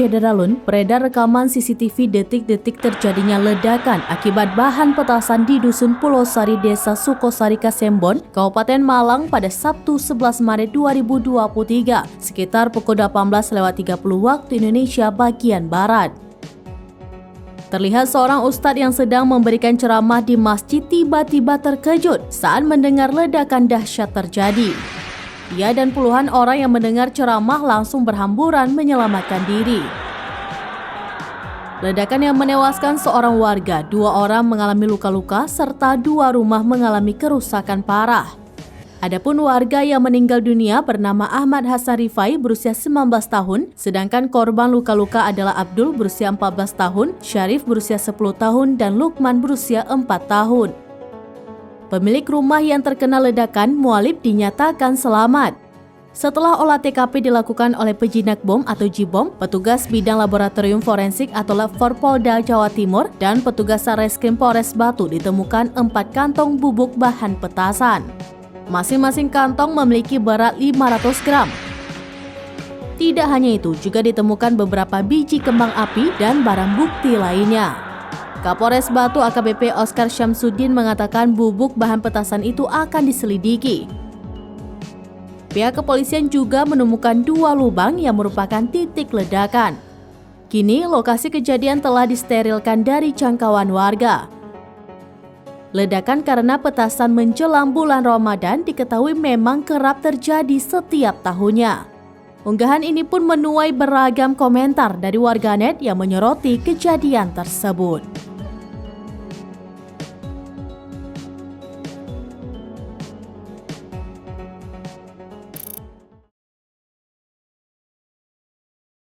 Syederalun beredar rekaman CCTV detik-detik terjadinya ledakan akibat bahan petasan di Dusun Pulau Sari, Desa Sukosari, Kasembon, Kabupaten Malang pada Sabtu 11 Maret 2023, sekitar pukul 18.30 waktu Indonesia bagian Barat. Terlihat seorang ustadz yang sedang memberikan ceramah di masjid tiba-tiba terkejut saat mendengar ledakan dahsyat terjadi. Ia dan puluhan orang yang mendengar ceramah langsung berhamburan menyelamatkan diri. Ledakan yang menewaskan seorang warga, 2 orang mengalami luka-luka, serta 2 rumah mengalami kerusakan parah. Adapun warga yang meninggal dunia bernama Ahmad Hasan Rifai berusia 19 tahun, sedangkan korban luka-luka adalah Abdul berusia 14 tahun, Syarif berusia 10 tahun, dan Lukman berusia 4 tahun. Pemilik rumah yang terkena ledakan, Mualib, dinyatakan selamat. Setelah olah TKP dilakukan oleh pejinak bom atau Jibom, petugas bidang laboratorium forensik atau Lab 4 Polda Jawa Timur, dan petugas Satreskrim Polres Batu ditemukan 4 kantong bubuk bahan petasan. Masing-masing kantong memiliki berat 500 gram. Tidak hanya itu, juga ditemukan beberapa biji kembang api dan barang bukti lainnya. Kapolres Batu AKBP Oscar Syamsuddin mengatakan bubuk bahan petasan itu akan diselidiki. Pihak kepolisian juga menemukan 2 lubang yang merupakan titik ledakan. Kini lokasi kejadian telah disterilkan dari jangkauan warga. Ledakan karena petasan menjelang bulan Ramadan diketahui memang kerap terjadi setiap tahunnya. Unggahan ini pun menuai beragam komentar dari warganet yang menyoroti kejadian tersebut.